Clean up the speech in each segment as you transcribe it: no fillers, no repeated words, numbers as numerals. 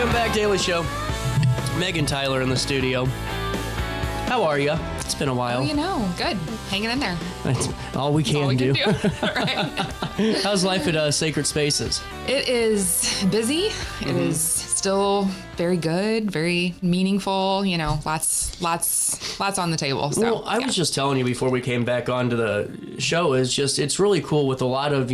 Welcome back, Daily Show. Meg and Tyler in the studio. How are you? It's been a while. Oh, good. Hanging in there. That's all we can do. Right. How's life at Sacred Spaces? It is busy. It is still very good, very meaningful. Lots on the table. So, well, I was just telling you before we came back onto the show, it's really cool with a lot of,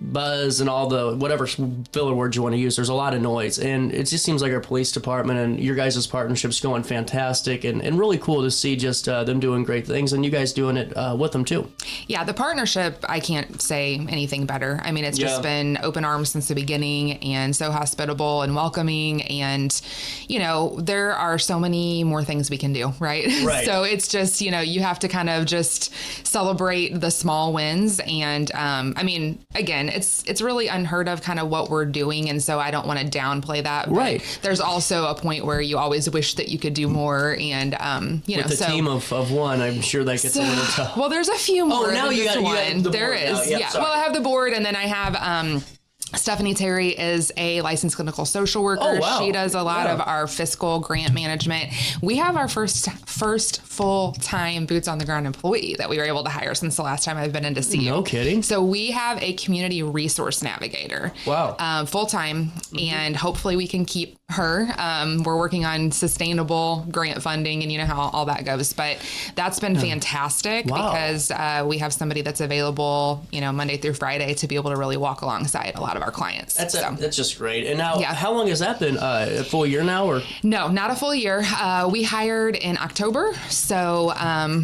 buzz and all the whatever filler words you want to use. There's a lot of noise, and it just seems like our police department and your guys' partnership's going fantastic, and really cool to see just them doing great things and you guys doing it with them too. Yeah, the partnership, I can't say anything better. I mean, it's just been open arms since the beginning and so hospitable and welcoming, and there are so many more things we can do, right? So it's just, you have to kind of just celebrate the small wins. And again, it's really unheard of kind of what we're doing. And so I don't want to downplay that. But there's also a point where you always wish that you could do more. And, with the team of one, I'm sure that gets a little tough. Well, there's a few more. Oh, now you have the there board is. now. Yeah. Well, I have the board, and then I have, Stephanie Terry is a licensed clinical social worker. Oh, wow. She does a lot of our fiscal grant management. We have our first full-time boots on the ground employee that we were able to hire since the last time I've been in to see you. No kidding. So we have a community resource navigator. Wow. Full-time, and hopefully we can keep her. We're working on sustainable grant funding, and you know how all that goes. But that's been fantastic because we have somebody that's available, Monday through Friday to be able to really walk alongside a lot of our clients. That's just great. And now, how long has that been? A full year now, or? No, not a full year. We hired in October, so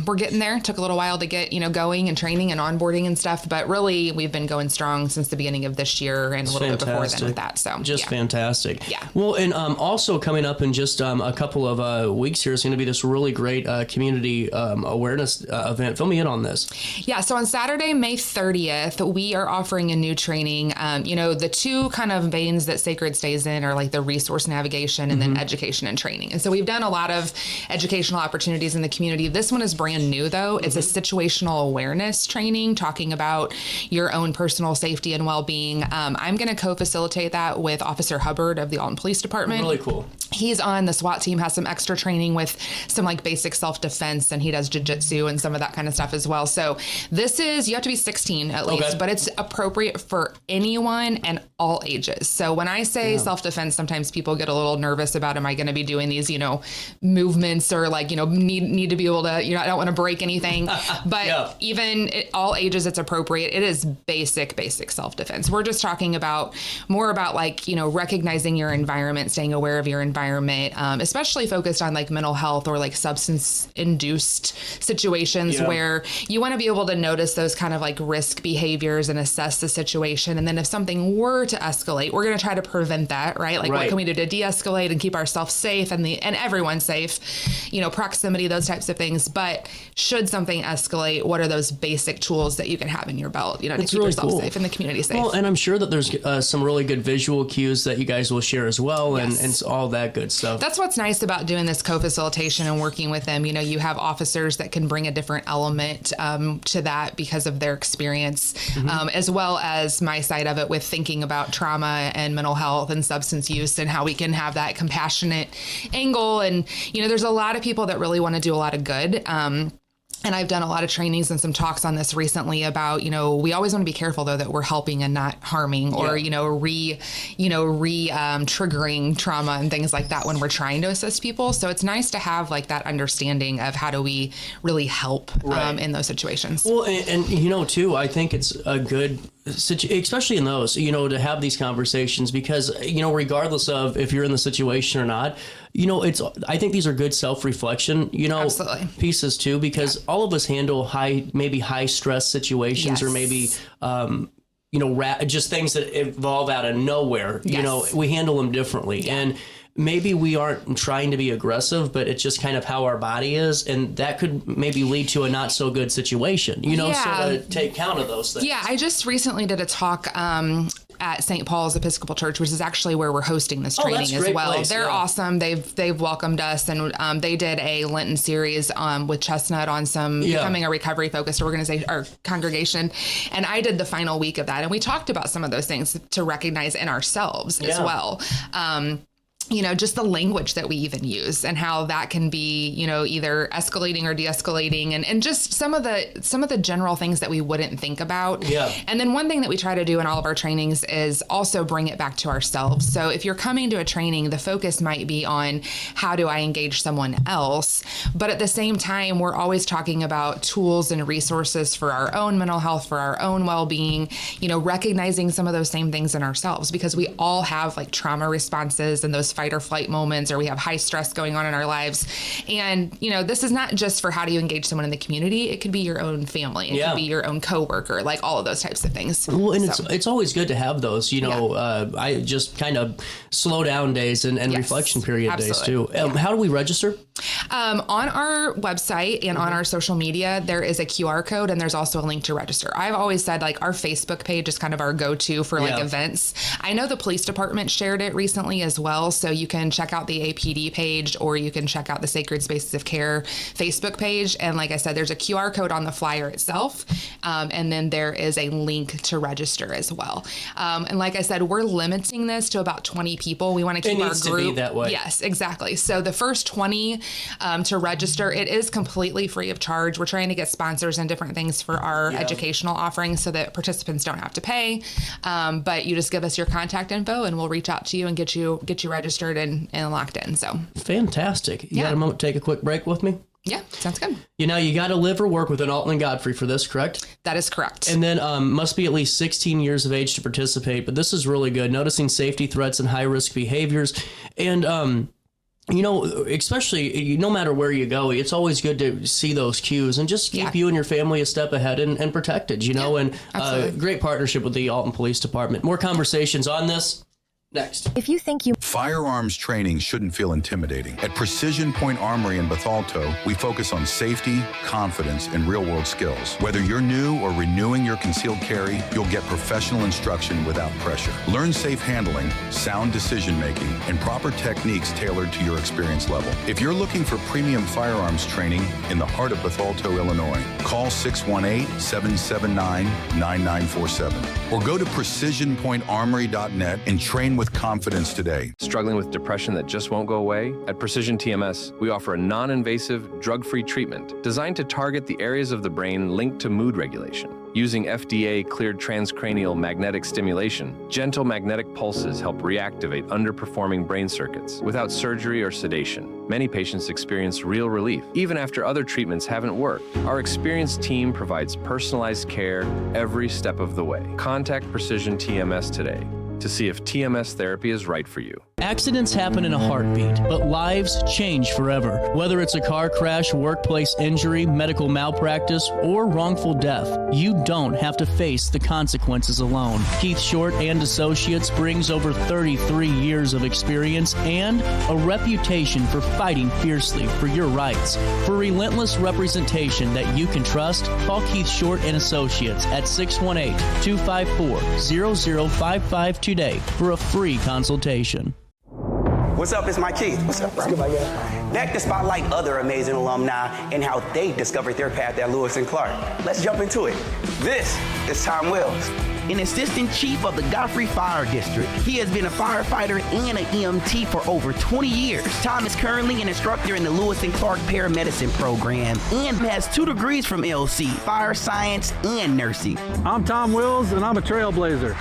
we're getting there. Took a little while to get going and training and onboarding and stuff, but really we've been going strong since the beginning of this year and a little bit before then with that. So just fantastic. Yeah. Well, and also coming up in just a couple of weeks here is going to be this really great community awareness event. Fill me in on this. Yeah. So on Saturday, May 30th, we are offering a new training. The two kind of veins that Sacred stays in are like the resource navigation and then education and training. And so we've done a lot of educational opportunities in the community. This one is brand new, though. It's a situational awareness training talking about your own personal safety and well-being. I'm going to co-facilitate that with Officer Hubbard of the Alton Police Department. Really cool. He's on the SWAT team, has some extra training with some like basic self-defense, and he does jiu-jitsu and some of that kind of stuff as well. So you have to be 16 at least, but it's appropriate for anyone and all ages. So when I say self-defense, sometimes people get a little nervous about, am I going to be doing these, movements or need to be able to, I don't want to break anything, but even at all ages, it's appropriate. It is basic self-defense. We're just talking more about recognizing your environment, staying aware of your environment, especially focused on like mental health or like substance induced situations where you want to be able to notice those kind of like risk behaviors and assess the situation. And then if something were to escalate, we're going to try to prevent that, right? Like what can we do to de-escalate and keep ourselves safe and everyone safe, proximity, those types of things. But should something escalate, what are those basic tools that you can have in your belt, to keep yourself safe and the community safe? Well, and I'm sure that there's some really good visual cues that you guys will share as well, and all that good stuff. That's what's nice about doing this co-facilitation and working with them. You have officers that can bring a different element to that because of their experience, as well as my side of it with thinking about trauma and mental health and substance use and how we can have that compassionate angle. And, there's a lot of people that really want to do a lot of good. And I've done a lot of trainings and some talks on this recently about, we always want to be careful though that we're helping and not harming or, triggering trauma and things like that when we're trying to assist people. So it's nice to have like that understanding of how do we really help in those situations. Well, and too, I think it's a good especially in those, to have these conversations because, regardless of if you're in the situation or not, I think these are good self-reflection, Absolutely. Pieces too, because all of us handle high stress situations or maybe, just things that evolve out of nowhere, we handle them differently. And maybe we aren't trying to be aggressive, but it's just kind of how our body is. And that could maybe lead to a not so good situation, so to take count of those things. Yeah, I just recently did a talk at St. Paul's Episcopal Church, which is actually where we're hosting this training as well. Place, They're awesome. They've welcomed us, and they did a Lenten series with Chestnut on some becoming a recovery focused organization or congregation. And I did the final week of that, and we talked about some of those things to recognize in ourselves as well. just the language that we even use and how that can be, either escalating or de-escalating and just some of the general things that we wouldn't think about. Yeah. And then one thing that we try to do in all of our trainings is also bring it back to ourselves. So if you're coming to a training, the focus might be on how do I engage someone else? But at the same time, we're always talking about tools and resources for our own mental health, for our own well-being, recognizing some of those same things in ourselves, because we all have like trauma responses and those fight or flight moments, or we have high stress going on in our lives. And, this is not just for how do you engage someone in the community. It could be your own family. It could be your own coworker, like all of those types of things. Well, and it's always good to have those, I just kind of slow down days and reflection period days too. How do we register? On our website and on our social media, there is a QR code and there's also a link to register. I've always said like our Facebook page is kind of our go-to for like events. I know the police department shared it recently as well. So you can check out the APD page or you can check out the Sacred Spaces of Care Facebook page. And like I said, there's a QR code on the flyer itself. And then there is a link to register as well. And like I said, we're limiting this to about 20 people. We want to keep our group. To be that way. Yes, exactly. So the first 20 to register, it is completely free of charge. We're trying to get sponsors and different things for our educational offerings so that participants don't have to pay. But you just give us your contact info and we'll reach out to you and get you registered and locked in. So fantastic. You got a moment to take a quick break with me? Yeah, sounds good. You got to live or work within Alton and Godfrey for this, correct? That is correct. And then must be at least 16 years of age to participate. But this is really good. Noticing safety threats and high risk behaviors. And, especially no matter where you go, it's always good to see those cues and just keep you and your family a step ahead and protected, and great partnership with the Alton Police Department. More conversations on this next. If you think you... Firearms training shouldn't feel intimidating. At Precision Point Armory in Bethalto, we focus on safety, confidence, and real-world skills. Whether you're new or renewing your concealed carry, you'll get professional instruction without pressure. Learn safe handling, sound decision-making, and proper techniques tailored to your experience level. If you're looking for premium firearms training in the heart of Bethalto, Illinois, call 618-779-9947 or go to precisionpointarmory.net and train with confidence today. Struggling with depression that just won't go away? At Precision TMS, we offer a non-invasive, drug-free treatment designed to target the areas of the brain linked to mood regulation. Using FDA-cleared transcranial magnetic stimulation, gentle magnetic pulses help reactivate underperforming brain circuits without surgery or sedation. Many patients experience real relief, even after other treatments haven't worked. Our experienced team provides personalized care every step of the way. Contact Precision TMS today to see if TMS therapy is right for you. Accidents happen in a heartbeat, but lives change forever. Whether it's a car crash, workplace injury, medical malpractice, or wrongful death, you don't have to face the consequences alone. Keith Short and Associates brings over 33 years of experience and a reputation for fighting fiercely for your rights. For relentless representation that you can trust, call Keith Short and Associates at 618-254-0055 today for a free consultation. What's up? It's Mike Keith. What's up, bro? Back to spotlight other amazing alumni and how they discovered their path at Lewis and Clark. Let's jump into it. This is Tom Wells, an assistant chief of the Godfrey Fire District. He has been a firefighter and an EMT for over 20 years. Tom is currently an instructor in the Lewis and Clark Paramedicine program and has 2 degrees from LC, fire science and nursing. I'm Tom Wills, and I'm a trailblazer.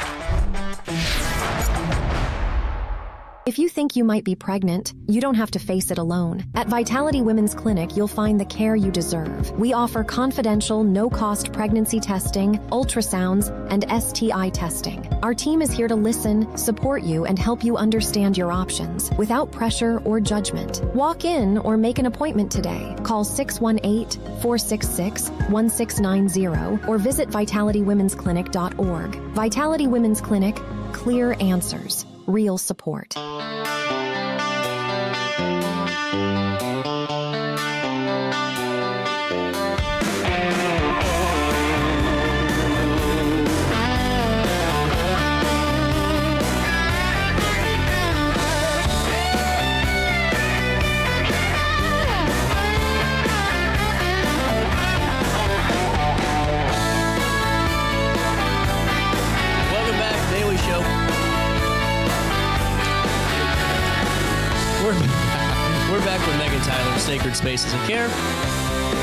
If you think you might be pregnant, you don't have to face it alone. At Vitality Women's Clinic, you'll find the care you deserve. We offer confidential, no-cost pregnancy testing, ultrasounds, and STI testing. Our team is here to listen, support you, and help you understand your options without pressure or judgment. Walk in or make an appointment today. Call 618-466-1690 or visit vitalitywomensclinic.org. Vitality Women's Clinic, clear answers. Real support. We're back with Megan Tyler, Sacred Spaces of Care.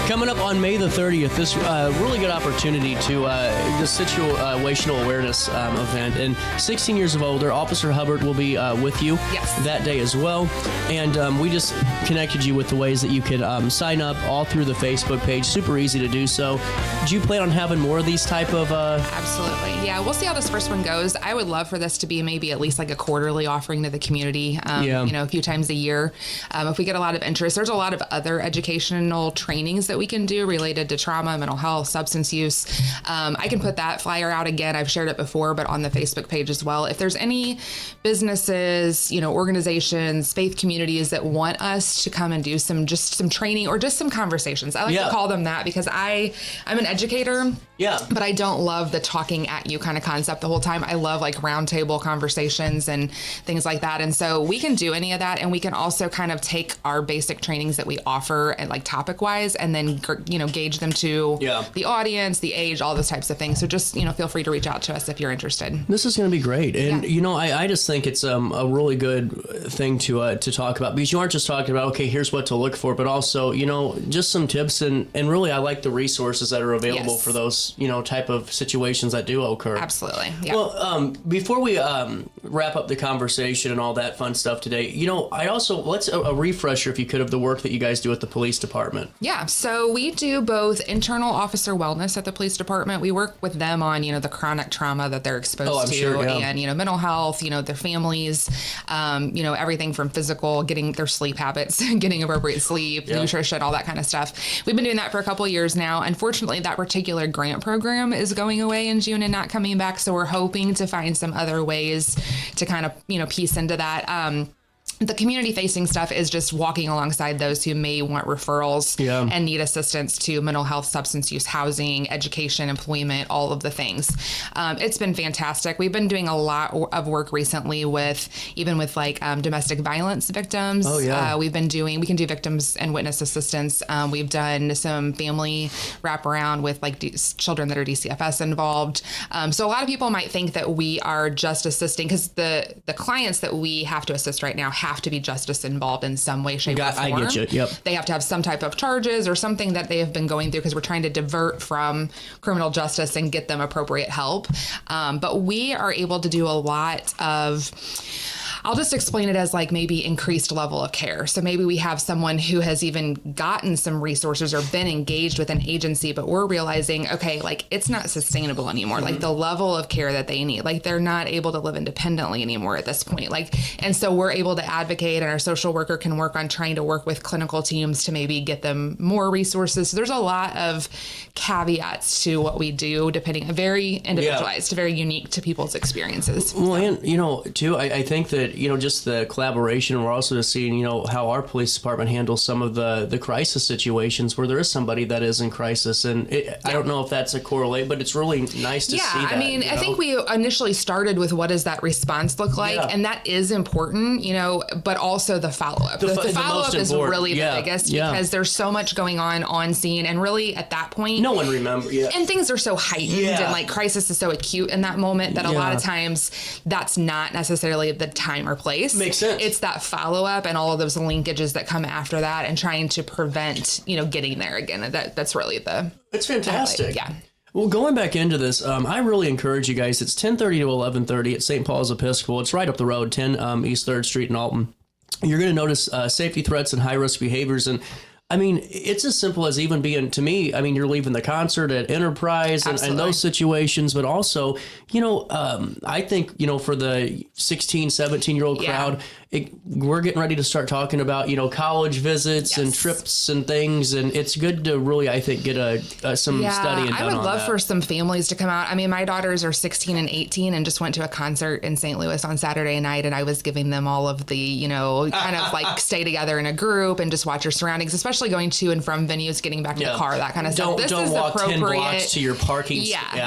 Coming up on May the 30th, this really good opportunity to the situational awareness event. And 16 years of older, Officer Hubbard will be with you that day as well. And we just connected you with the ways that you could sign up all through the Facebook page. Super easy to do so. Do you plan on having more of these type of... Absolutely. Yeah, we'll see how this first one goes. I would love for this to be maybe at least like a quarterly offering to the community, a few times a year. If we get a lot of interest, there's a lot of other educational trainings that we can do related to trauma, mental health, substance use. I can put that flyer out again. I've shared it before, but on the Facebook page as well. If there's any businesses, organizations, faith communities that want us to come and do some training or just some conversations. I like to call them that because I'm an educator. Yeah. But I don't love the talking at you kind of concept the whole time. I love like roundtable conversations and things like that. And so we can do any of that. And we can also kind of take our basic trainings that we offer and like topic wise and then, gauge them to the audience, the age, all those types of things. So just, feel free to reach out to us if you're interested. This is going to be great. And, I just think it's a really good thing to talk about because you aren't just talking about, okay, here's what to look for, but also, just some tips and really I like the resources that are available for those, type of situations that do occur. Absolutely. Yeah. Well, before we wrap up the conversation and all that fun stuff today, I also, let's a refresher, if you could, of the work that you guys do at the police department. Yeah. So we do both internal officer wellness at the police department. We work with them on, the chronic trauma that they're exposed to and, mental health, their families, everything from physical, getting their sleep habits, getting appropriate sleep, nutrition, all that kind of stuff. We've been doing that for a couple of years now. Unfortunately, that particular grant program is going away in June and not coming back. So we're hoping to find some other ways to kind of, piece into that. The community-facing stuff is just walking alongside those who may want referrals and need assistance to mental health, substance use, housing, education, employment, all of the things. It's been fantastic. We've been doing a lot of work recently with domestic violence victims. We can do victims and witness assistance. We've done some family wraparound with children that are DCFS involved. So a lot of people might think that we are just assisting because the clients that we have to assist right now have to be justice involved in some way, shape, or form. I get you. Yep. They have to have some type of charges or something that they have been going through because we're trying to divert from criminal justice and get them appropriate help. But we are able to do a lot of... I'll just explain it as maybe increased level of care. So maybe we have someone who has even gotten some resources or been engaged with an agency, but we're realizing, okay, it's not sustainable anymore. Mm-hmm. The level of care that they need, they're not able to live independently anymore at this point. And so we're able to advocate, and our social worker can work on trying to work with clinical teams to maybe get them more resources. So there's a lot of caveats to what we do, very individualized, very unique to people's experiences. Well, and, too, I think that, just the collaboration. We're also just seeing, how our police department handles some of the crisis situations where there is somebody that is in crisis. And I don't know if that's a correlate, but it's really nice to see that. I mean, I think we initially started with what does that response look like? And that is important, but also the follow-up. The follow-up is really the biggest because there's so much going on scene. And really at that point, no one remembers. And things are so heightened and crisis is so acute in that moment that a lot of times that's not necessarily the time or place. Makes sense. It's that follow-up and all of those linkages that come after that and trying to prevent, getting there again. That's really it's fantastic. Yeah. Well, going back into this, I really encourage you guys. It's 10:30 to 11:30 at St. Paul's Episcopal. It's right up the road, 10 East 3rd Street in Alton. You're going to notice safety threats and high-risk behaviors. And I mean, it's as simple as even being, to me, you're leaving the concert at Enterprise and those situations, but also, I think, for the 16, 17-year-old crowd, we're getting ready to start talking about, college visits and trips and things. And it's good to really, I think, get some studying done on that. I would love for some families to come out. I mean, my daughters are 16 and 18 and just went to a concert in St. Louis on Saturday night. And I was giving them all of the, kind of stay together in a group and just watch your surroundings, especially going to and from venues, getting back in the car, that kind of stuff. This don't walk 10 blocks to your parking.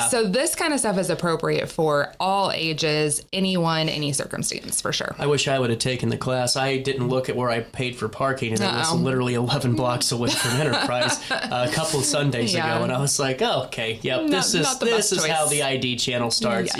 So this kind of stuff is appropriate for all ages, anyone, any circumstance, for sure. I wish I would have taken the class. I didn't look at where I paid for parking, and it was literally 11 blocks away from Enterprise a couple Sundays ago, and I was like, oh, okay, this is how the ID channel starts.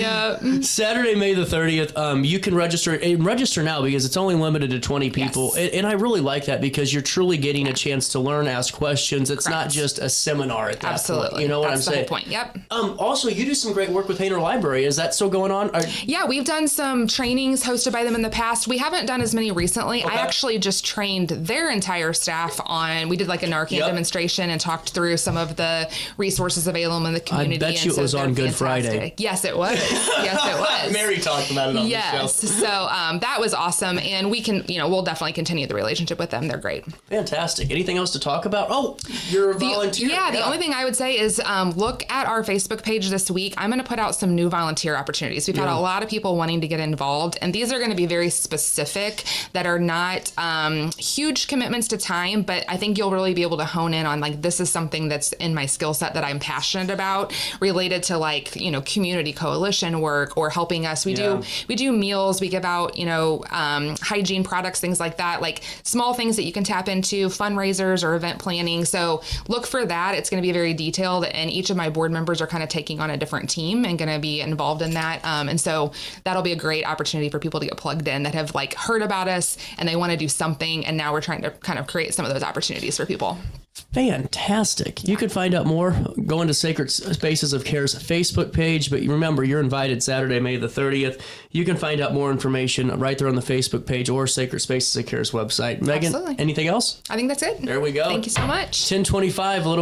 Yeah. Saturday, May the 30th. You can register now because it's only limited to 20 people. Yes. And I really like that because you're truly getting a chance to learn, ask questions. It's not just a seminar at that Absolutely. point. You know what That's I'm saying? the whole point. Yep. Also, you do some great work with Hainer Library. Is that still going on? Yeah, we've done some trainings hosted by them in the past. We haven't done as many recently. I actually just trained their entire staff on, we did like a Narcan demonstration and talked through some of the resources available in the community. I bet you it was on Good Friday. Yes, it was. Yes, it was. Mary talked about it on the show. Yes. So that was awesome. And we can, we'll definitely continue the relationship with them. They're great. Fantastic. Anything else to talk about? Oh, you're a volunteer. The only thing I would say is look at our Facebook page this week. I'm going to put out some new volunteer opportunities. We've had a lot of people wanting to get involved, and these are going to be very specific that are not huge commitments to time, but I think you'll really be able to hone in on like, this is something that's in my skill set that I'm passionate about, related to like, community coalition work or helping us. We do meals, we give out, hygiene products, things like that, like small things that you can tap into, fundraisers or event planning. So look for that. It's going to be very detailed, and each of my board members are kind of taking on a different team and going to be involved in that. And so that'll be a great opportunity for people to get plugged in that have like heard about us and they want to do something. And now we're trying to kind of create some of those opportunities for people. Fantastic. You can find out more going to Sacred Spaces of CARE's Facebook page, but remember, you're invited Saturday, May the 30th. You can find out more information right there on the Facebook page or Sacred Spaces of CARE's website. Megan, anything else? I think that's it. There we go. Thank you so much. 10:25, a little